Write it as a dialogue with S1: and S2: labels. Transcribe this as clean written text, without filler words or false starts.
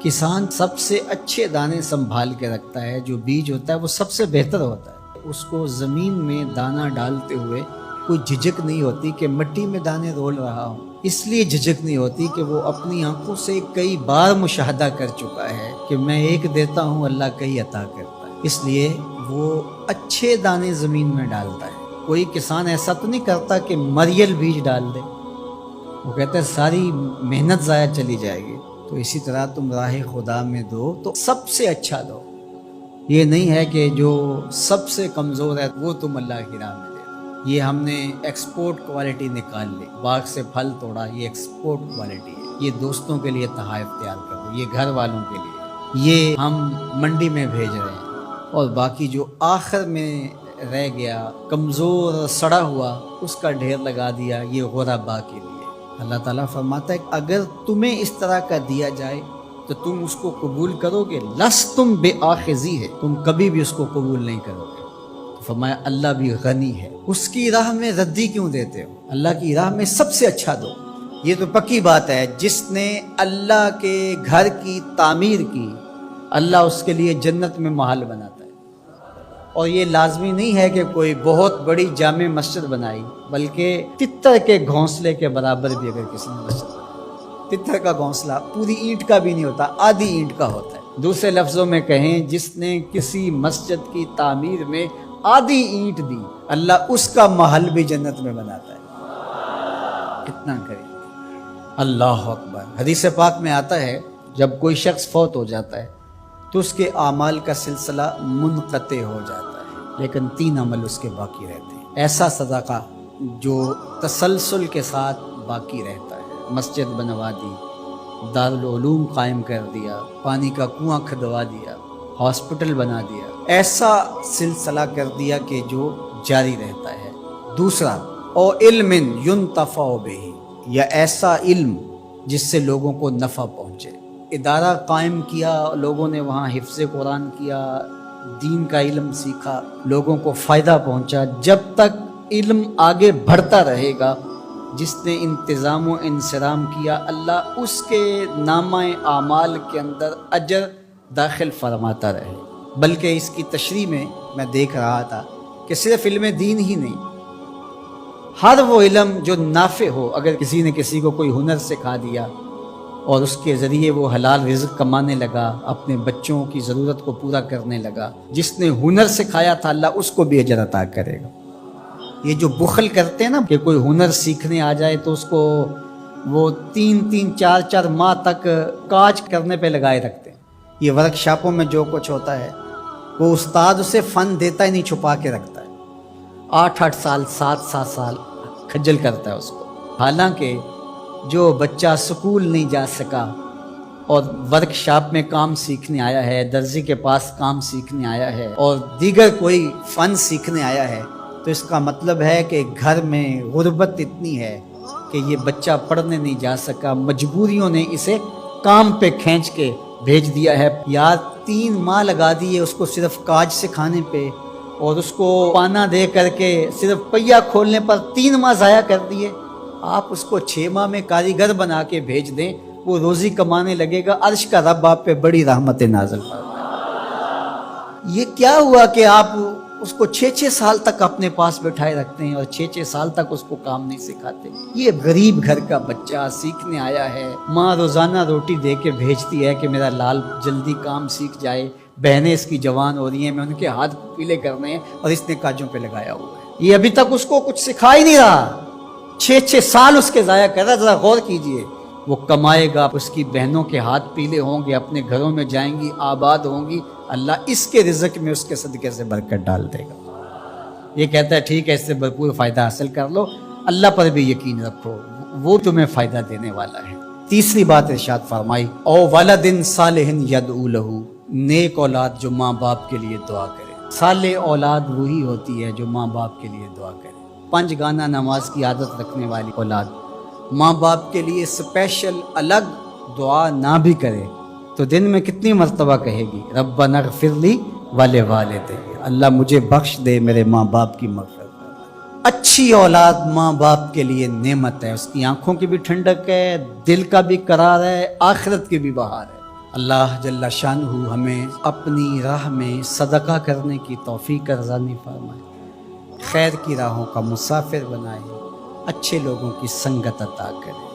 S1: کسان سب سے اچھے دانے سنبھال کے رکھتا ہے، جو بیج ہوتا ہے وہ سب سے بہتر ہوتا ہے، اس کو زمین میں دانہ ڈالتے ہوئے کوئی جھجک نہیں ہوتی کہ مٹی میں دانے رول رہا ہوں، اس لیے جھجک نہیں ہوتی کہ وہ اپنی آنکھوں سے کئی بار مشاہدہ کر چکا ہے کہ میں ایک دیتا ہوں اللہ کئی عطا کرتا ہے، اس لیے وہ اچھے دانے زمین میں ڈالتا ہے۔ کوئی کسان ایسا تو نہیں کرتا کہ مریل بیج ڈال دے، وہ کہتے ہیں ساری محنت ضائع چلی جائے گی۔ تو اسی طرح تم راہ خدا میں دو تو سب سے اچھا دو، یہ نہیں ہے کہ جو سب سے کمزور ہے وہ تم اللہ کی راہ میں دے۔ یہ ہم نے ایکسپورٹ کوالٹی نکال لی، باغ سے پھل توڑا، یہ ایکسپورٹ کوالٹی ہے، یہ دوستوں کے لیے تحائف تیار کر دو، یہ گھر والوں کے لیے، یہ ہم منڈی میں بھیج رہے ہیں، اور باقی جو آخر میں رہ گیا کمزور سڑا ہوا اس کا ڈھیر لگا دیا، یہ غربا کے لیے۔ اللہ تعالیٰ فرماتا ہے کہ اگر تمہیں اس طرح کا دیا جائے تو تم اس کو قبول کرو گے، لستم بے آخذی ہے، تم کبھی بھی اس کو قبول نہیں کرو گے۔ تو فرمایا اللہ بھی غنی ہے، اس کی راہ میں ردی کیوں دیتے ہو؟ اللہ کی راہ میں سب سے اچھا دو۔ یہ تو پکی بات ہے، جس نے اللہ کے گھر کی تعمیر کی، اللہ اس کے لیے جنت میں محل بناتا ہے۔ اور یہ لازمی نہیں ہے کہ کوئی بہت بڑی جامع مسجد بنائی، بلکہ تتر کے گھونسلے کے برابر بھی اگر کسی نے مسجد بنائی، تتر کا گھونسلہ پوری اینٹ کا بھی نہیں ہوتا، آدھی اینٹ کا ہوتا ہے۔ دوسرے لفظوں میں کہیں، جس نے کسی مسجد کی تعمیر میں آدھی اینٹ دی، اللہ اس کا محل بھی جنت میں بناتا ہے۔ کتنا کرے اللہ اکبر۔ حدیث پاک میں آتا ہے جب کوئی شخص فوت ہو جاتا ہے تو اس کے اعمال کا سلسلہ منقطع ہو جاتا ہے، لیکن 3 عمل اس کے باقی رہتے ہیں۔ ایسا صدقہ جو تسلسل کے ساتھ باقی رہتا ہے، مسجد بنوا دی، دارالعلوم قائم کر دیا، پانی کا کنواں کھدوا دیا، ہاسپٹل بنا دیا، ایسا سلسلہ کر دیا کہ جو جاری رہتا ہے۔ دوسرا، او علم ینتفع بہ، یا ایسا علم جس سے لوگوں کو نفع پہنچے، ادارہ قائم کیا، لوگوں نے وہاں حفظ قرآن کیا، دین کا علم سیکھا، لوگوں کو فائدہ پہنچا۔ جب تک علم آگے بڑھتا رہے گا، جس نے انتظام و انصرام کیا، اللہ اس کے نامہ اعمال کے اندر اجر داخل فرماتا رہے۔ بلکہ اس کی تشریح میں دیکھ رہا تھا کہ صرف علم دین ہی نہیں، ہر وہ علم جو نافع ہو، اگر کسی نے کسی کو کوئی ہنر سکھا دیا اور اس کے ذریعے وہ حلال رزق کمانے لگا، اپنے بچوں کی ضرورت کو پورا کرنے لگا، جس نے ہنر سکھایا تھا اللہ اس کو بھی اجر عطا کرے گا۔ یہ جو بخل کرتے ہیں نا کہ کوئی ہنر سیکھنے آ جائے تو اس کو وہ 3 4 ماہ تک کاج کرنے پہ لگائے رکھتے ہیں۔ یہ ورک شاپوں میں جو کچھ ہوتا ہے، وہ استاد اسے فن دیتا ہی نہیں، چھپا کے رکھتا ہے، 8 سال 7 سال کھجل کرتا ہے اس کو۔ حالانکہ جو بچہ سکول نہیں جا سکا اور ورک شاپ میں کام سیکھنے آیا ہے، درزی کے پاس کام سیکھنے آیا ہے، اور دیگر کوئی فن سیکھنے آیا ہے، تو اس کا مطلب ہے کہ گھر میں غربت اتنی ہے کہ یہ بچہ پڑھنے نہیں جا سکا، مجبوریوں نے اسے کام پہ کھینچ کے بھیج دیا ہے۔ یا 3 ماہ لگا دیے اس کو صرف کاج سکھانے پہ، اور اس کو پانا دے کر کے صرف پہیا کھولنے پر 3 ماہ ضائع کر دیے۔ آپ اس کو 6 ماہ میں کاریگر بنا کے بھیج دیں، وہ روزی کمانے لگے گا، عرش کا رب آپ پہ بڑی رحمت نازل فرمائے۔ یہ کیا ہوا کہ آپ اس کو 6 سال تک اپنے پاس بٹھائے رکھتے ہیں اور 6 سال تک اس کو کام نہیں سکھاتے؟ یہ غریب گھر کا بچہ سیکھنے آیا ہے، ماں روزانہ روٹی دے کے بھیجتی ہے کہ میرا لال جلدی کام سیکھ جائے، بہنیں اس کی جوان ہو رہی ہیں، میں ان کے ہاتھ پیلے کرنے ہیں، اور اس نے کاجوں پہ لگایا ہوا ہے۔ یہ ابھی تک اس کو کچھ سکھا ہی نہیں رہا، 6 سال اس کے ضائع کر رہا۔ ذرا غور کیجئے، وہ کمائے گا، اس کی بہنوں کے ہاتھ پیلے ہوں گے، اپنے گھروں میں جائیں گی، آباد ہوں گی، اللہ اس کے رزق میں اس کے صدقے سے برکت ڈال دے گا۔ یہ کہتا ہے ٹھیک ہے، اس سے بھرپور فائدہ حاصل کر لو، اللہ پر بھی یقین رکھو، وہ تمہیں فائدہ دینے والا ہے۔ تیسری بات ارشاد فرمائی، او ولد صالح یدعو لہ، نیک اولاد جو ماں باپ کے لیے دعا کرے۔ صالح اولاد وہی ہوتی ہے جو ماں باپ کے لیے دعا کرے۔ 5 گانا نماز کی عادت رکھنے والی اولاد ماں باپ کے لیے اسپیشل الگ دعا نہ بھی کرے تو دن میں کتنی مرتبہ کہے گی، ربنا اغفر لی ولوالدی، اللہ مجھے بخش دے، میرے ماں باپ کی مغفرت۔ اچھی اولاد ماں باپ کے لیے نعمت ہے، اس کی آنکھوں کی بھی ٹھنڈک ہے، دل کا بھی قرار ہے، آخرت کی بھی بہار ہے۔ اللہ جل شانہ ہمیں اپنی راہ میں صدقہ کرنے کی توفیق ارزانی فرمائے، خیر کی راہوں کا مسافر بنائے، اچھے لوگوں کی سنگت عطا کرے۔